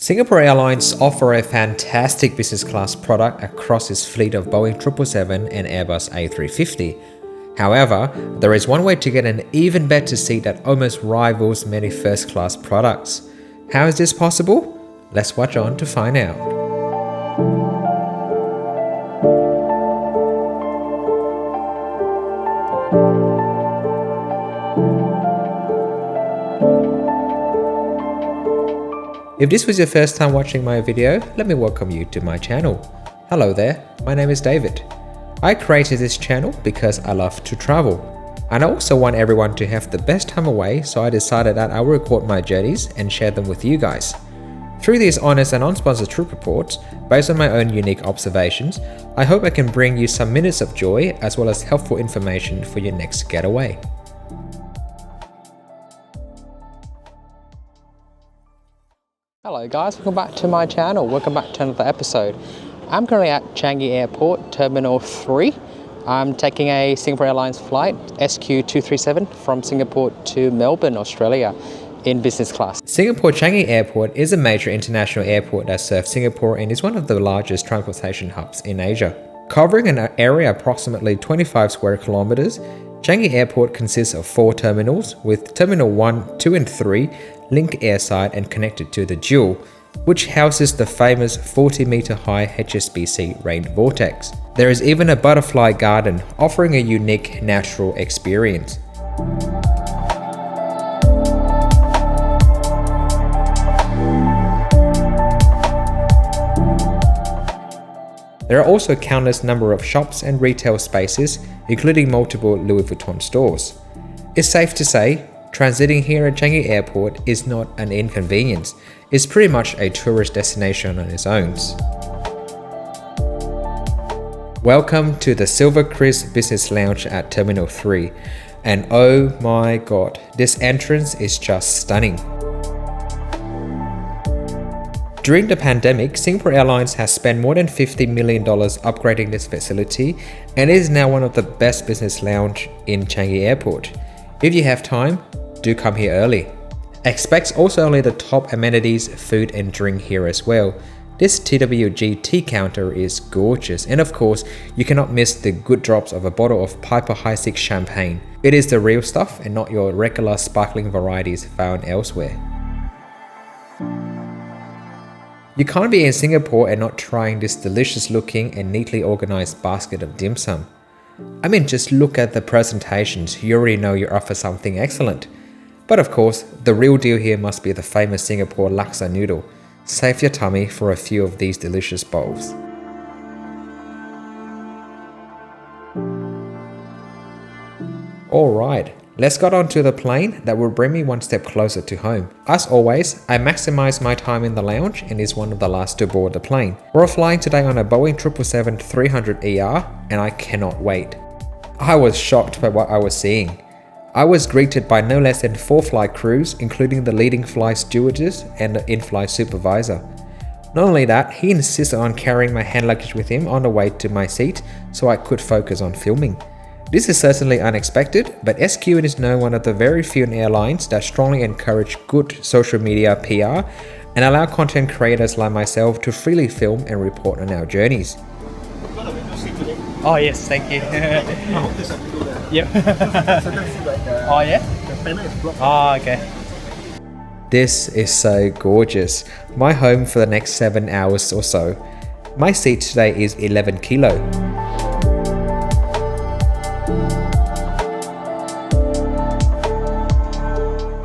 Singapore Airlines offer a fantastic business class product across its fleet of Boeing 777 and Airbus A350. However, there is one way to get an even better seat that almost rivals many first class products. How is this possible? Let's watch on to find out. If this was your first time watching my video, let me welcome you to my channel. Hello there, my name is David. I created this channel because I love to travel. And I also want everyone to have the best time away, so I decided that I will record my journeys and share them with you guys. Through these honest and unsponsored trip reports, based on my own unique observations, I hope I can bring you some minutes of joy as well as helpful information for your next getaway. Hello guys, welcome back to my channel, welcome back to another episode. I'm currently at Changi Airport, Terminal 3. I'm taking a Singapore Airlines flight, SQ237, from Singapore to Melbourne, Australia, in business class. Singapore Changi Airport is a major international airport that serves Singapore and is one of the largest transportation hubs in Asia. Covering an area approximately 25 square kilometers, Changi Airport consists of 4 terminals, with Terminal 1, 2 and 3 linked airside and connected to the Jewel, which houses the famous 40-meter high HSBC rain vortex. There is even a butterfly garden offering a unique natural experience. There are also countless number of shops and retail spaces, including multiple Louis Vuitton stores. It's safe to say, transiting here at Changi Airport is not an inconvenience. It's pretty much a tourist destination on its own. Welcome to the SilverKris Business Lounge at Terminal 3. And oh my god, this entrance is just stunning. During the pandemic, Singapore Airlines has spent more than $50 million upgrading this facility, and it is now one of the best business lounge in Changi Airport. If you have time, do come here early. Expect also only the top amenities, food and drink here as well. This TWG tea counter is gorgeous, and of course, you cannot miss the good drops of a bottle of Piper High 6 champagne. It is the real stuff and not your regular sparkling varieties found elsewhere. You can't be in Singapore and not trying this delicious looking and neatly organized basket of dim sum. I mean, just look at the presentations, you already know you're off for something excellent. But of course, the real deal here must be the famous Singapore laksa noodle. Save your tummy for a few of these delicious bowls. Alright, let's get on to the plane that will bring me one step closer to home. As always, I maximize my time in the lounge and is one of the last to board the plane. We're flying today on a Boeing 777-300ER and I cannot wait. I was shocked by what I was seeing. I was greeted by no less than 4 flight crews, including the leading flight stewardess and the in-flight supervisor. Not only that, he insisted on carrying my hand luggage with him on the way to my seat so I could focus on filming. This is certainly unexpected, but SQ is known one of the very few airlines that strongly encourage good social media PR and allow content creators like myself to freely film and report on our journeys. Oh yes, thank you. Yep. Oh yeah? The panel is blocked. Oh, okay. This is so gorgeous. My home for the next 7 hours or so. My seat today is 11 kilo.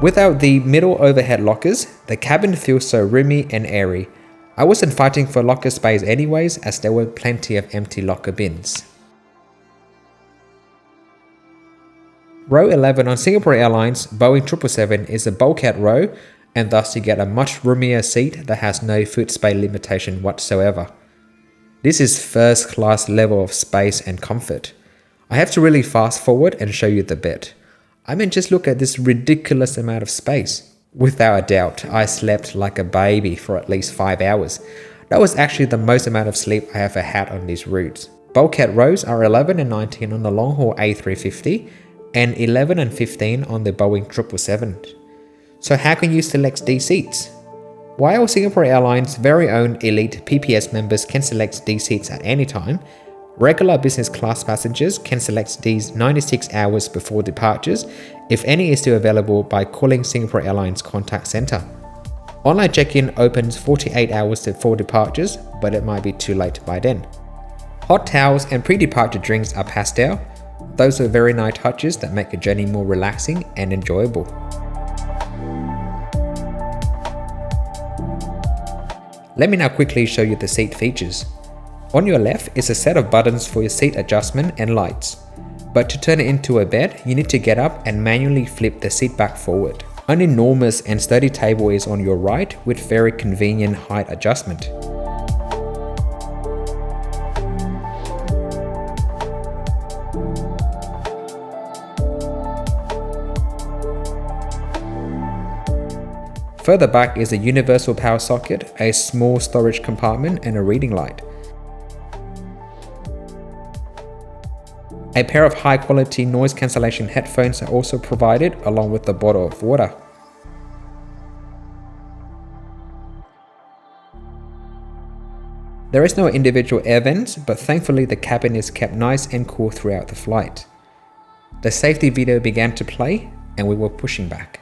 Without the middle overhead lockers, the cabin feels so roomy and airy. I wasn't fighting for locker space anyways, as there were plenty of empty locker bins. Row 11 on Singapore Airlines Boeing 777 is a bulkhead row, and thus you get a much roomier seat that has no foot space limitation whatsoever. This is first class level of space and comfort. I have to really fast forward and show you the bed. I mean, just look at this ridiculous amount of space. Without a doubt, I slept like a baby for at least 5 hours. That was actually the most amount of sleep I ever had on these routes. Bulkhead rows are 11 and 19 on the long haul A350 and 11 and 15 on the Boeing 777. So how can you select these seats? While Singapore Airlines' very own elite PPS members can select these seats at any time, regular business class passengers can select these 96 hours before departures if any is still available by calling Singapore Airlines contact center. Online check-in opens 48 hours before departures, but it might be too late by then. Hot towels and pre-departure drinks are pastel. Those are very nice touches that make a journey more relaxing and enjoyable. Let me now quickly show you the seat features. On your left is a set of buttons for your seat adjustment and lights. But to turn it into a bed, you need to get up and manually flip the seat back forward. An enormous and sturdy table is on your right with very convenient height adjustment. Further back is a universal power socket, a small storage compartment and a reading light. A pair of high quality noise cancellation headphones are also provided along with a bottle of water. There is no individual air vents, but thankfully the cabin is kept nice and cool throughout the flight. The safety video began to play and we were pushing back.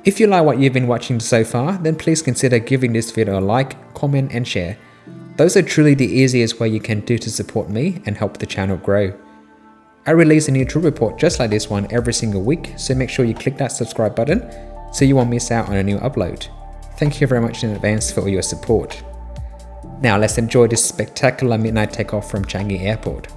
If you like what you've been watching so far, then please consider giving this video a like, comment and share. Those are truly the easiest way you can do to support me and help the channel grow. I release a new trip report just like this one every single week, so make sure you click that subscribe button so you won't miss out on a new upload. Thank you very much in advance for all your support. Now let's enjoy this spectacular midnight takeoff from Changi Airport.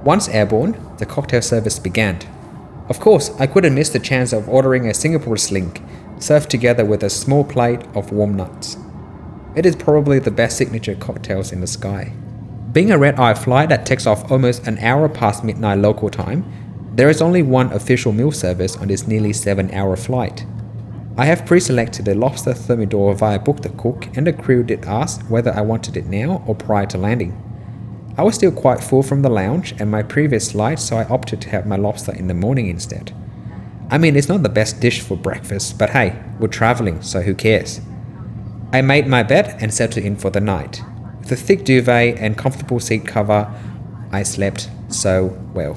Once airborne, the cocktail service began. Of course, I couldn't miss the chance of ordering a Singapore slink, served together with a small plate of warm nuts. It is probably the best signature cocktails in the sky. Being a red-eye flight that takes off almost an hour past midnight local time, there is only one official meal service on this nearly 7-hour flight. I have pre-selected the LOBSTER THERMIDOR via Book the Cook, and the crew did ask whether I wanted it now or prior to landing. I was still quite full from the lounge and my previous flight, so I opted to have my lobster in the morning instead. I mean, it's not the best dish for breakfast, but hey, we're traveling, so who cares? I made my bed and settled in for the night. With a thick duvet and comfortable seat cover, I slept so well.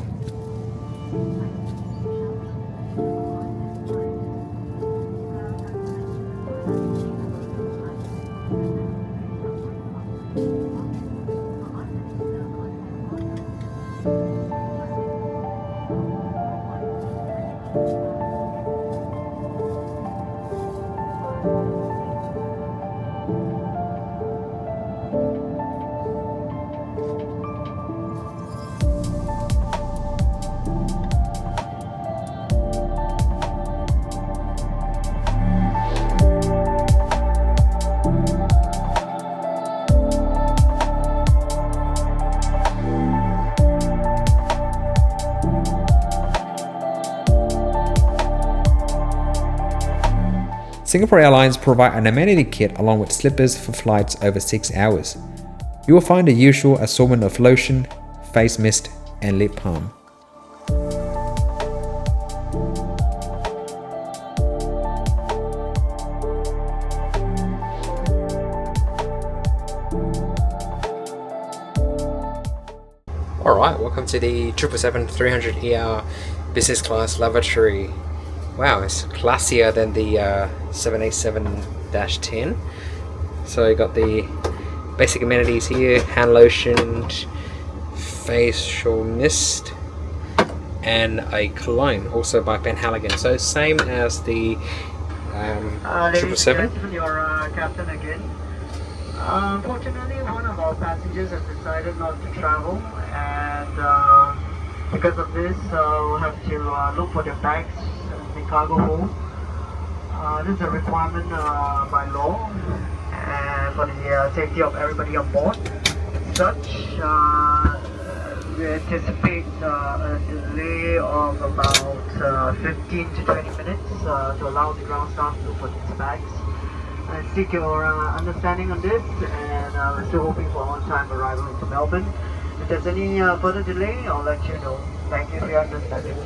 Singapore Airlines provide an amenity kit along with slippers for flights over 6 hours. You will find the usual assortment of lotion, face mist and lip balm. welcome to the 777-300ER business class lavatory. Wow, it's classier than the 787-10. So you got the basic amenities here: hand lotion, facial mist, and a cologne, also by Penhaligon. So same as the 777. Your captain again. Unfortunately, one of our passengers has decided not to travel, and because of this, we'll have to look for their bags in the cargo hold. This is a requirement by law and for the safety of everybody on board. As such, we anticipate a delay of about 15 to 20 minutes to allow the ground staff to look for these bags. I seek your understanding on this, and we're still hoping for on-time arrival into Melbourne. If there's any further delay, I'll let you know. Thank you for your understanding.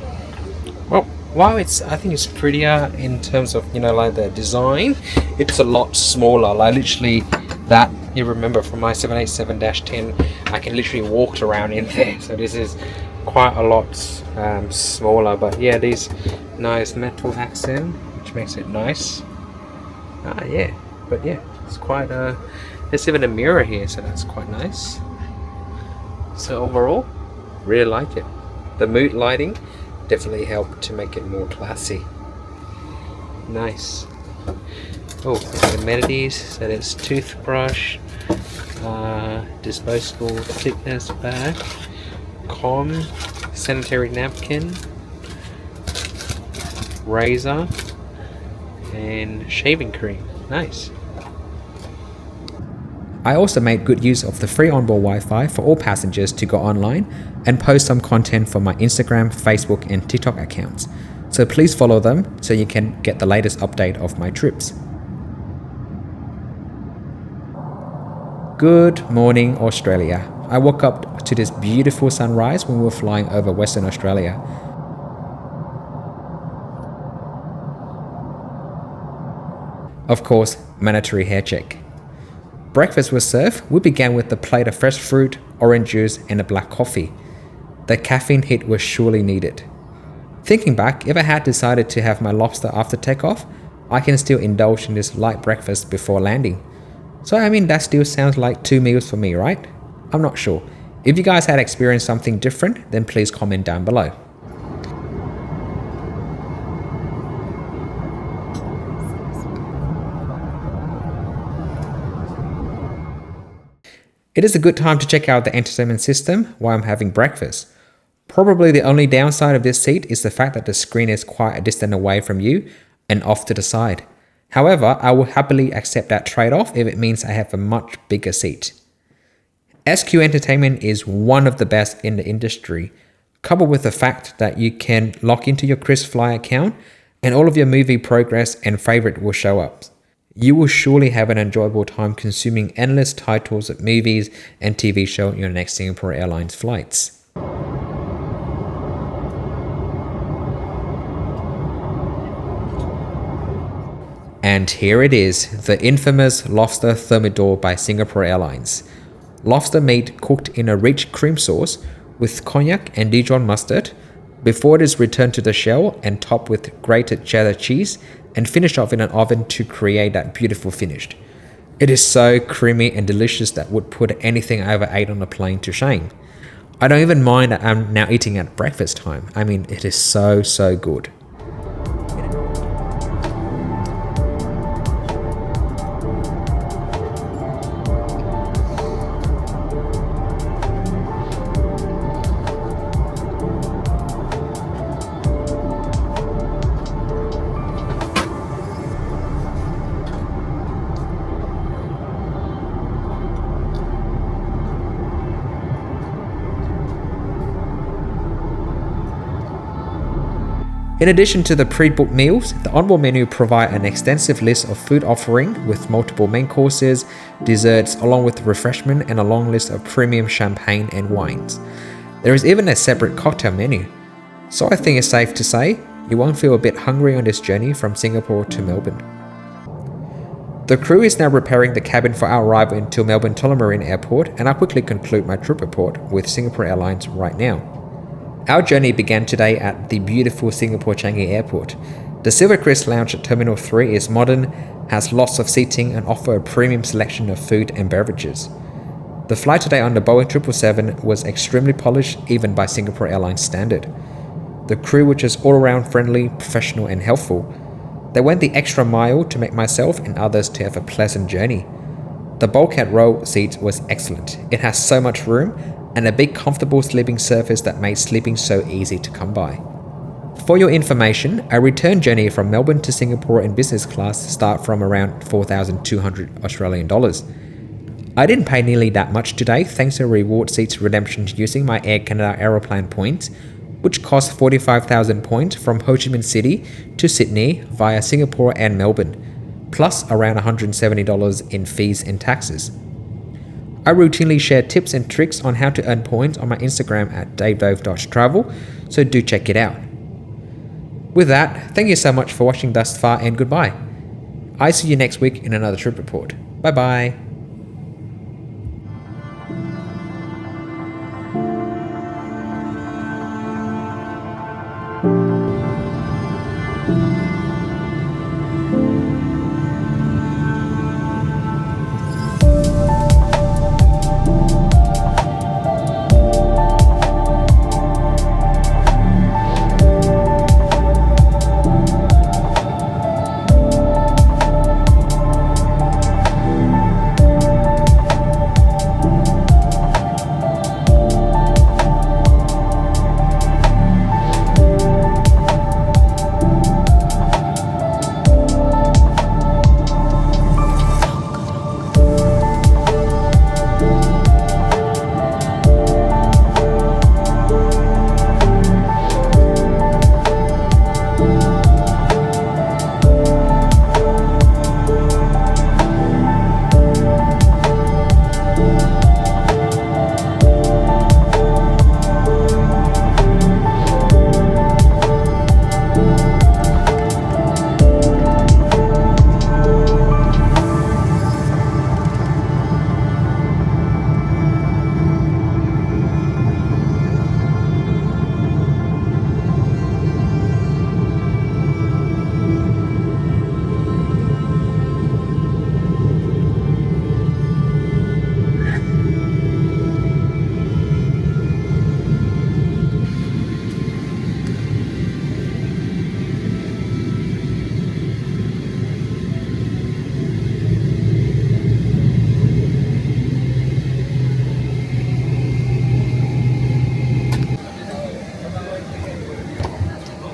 Well, while I think it's prettier in terms of, like the design, it's a lot smaller. Like literally that, you remember from my 787-10, I can literally walk around in there. So this is quite a lot smaller. But yeah, these nice metal accent, which makes it nice. Yeah, but yeah, it's quite there's even a mirror here, so that's quite nice. So overall, really like it. The mood lighting definitely helped to make it more classy. Nice. Oh, the amenities, so there's toothbrush, disposable thickness bag, comb, sanitary napkin, razor, and shaving cream. Nice. I also made good use of the free onboard Wi-Fi for all passengers to go online and post some content for my Instagram, Facebook and TikTok accounts. So please follow them so you can get the latest update of my trips. Good morning, Australia. I woke up to this beautiful sunrise when we were flying over Western Australia. Of course, mandatory hair check. Breakfast was served. We began with a plate of fresh fruit, orange juice and a black coffee. The caffeine hit was surely needed. Thinking back, if I had decided to have my lobster after takeoff, I can still indulge in this light breakfast before landing. So that still sounds like 2 meals for me, right? I'm not sure. If you guys had experienced something different, then please comment down below. It is a good time to check out the entertainment system while I'm having breakfast. Probably the only downside of this seat is the fact that the screen is quite a distance away from you and off to the side. However, I will happily accept that trade-off if it means I have a much bigger seat. SQ Entertainment is one of the best in the industry, coupled with the fact that you can log into your KrisFly account and all of your movie progress and favorite will show up. You will surely have an enjoyable time consuming endless titles of movies and TV shows on your next Singapore Airlines flights. And here it is, the infamous lobster thermidor by Singapore Airlines. Lobster meat cooked in a rich cream sauce with cognac and Dijon mustard before it is returned to the shell and topped with grated cheddar cheese and finished off in an oven to create that beautiful finish. It is so creamy and delicious that would put anything I ever ate on a plane to shame. I don't even mind that I'm now eating at breakfast time. It is so good. In addition to the pre-booked meals, the onboard menu provides an extensive list of food offering with multiple main courses, desserts, along with refreshment and a long list of premium champagne and wines. There is even a separate cocktail menu. So I think it's safe to say you won't feel a bit hungry on this journey from Singapore to Melbourne. The crew is now repairing the cabin for our arrival into Melbourne Tullamarine Airport, and I'll quickly conclude my trip report with Singapore Airlines right now. Our journey began today at the beautiful Singapore Changi Airport. The SilverKris lounge at Terminal 3 is modern, has lots of seating and offer a premium selection of food and beverages. The flight today on the Boeing 777 was extremely polished even by Singapore Airlines standard. The crew was just all around friendly, professional and helpful. They went the extra mile to make myself and others to have a pleasant journey. The Bulkhead row seat was excellent. It has so much room and a big comfortable sleeping surface that made sleeping so easy to come by. For your information, a return journey from Melbourne to Singapore in business class start from around 4,200 Australian dollars. I didn't pay nearly that much today thanks to reward seats redemption using my Air Canada Aeroplan points, which cost 45,000 points from Ho Chi Minh City to Sydney via Singapore and Melbourne, plus around $170 in fees and taxes. I routinely share tips and tricks on how to earn points on my Instagram at davedove.travel, so do check it out. With that, thank you so much for watching thus far and goodbye. I see you next week in another trip report. Bye bye.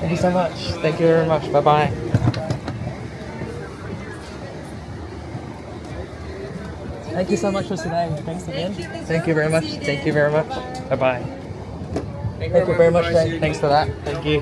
Thank you so much. Thank you very much. Bye bye. Thank you so much for today. Thanks again. Thank you very much. Thank you very much. Bye bye. Thank you very much. Thanks for that. Thank you.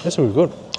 This was good.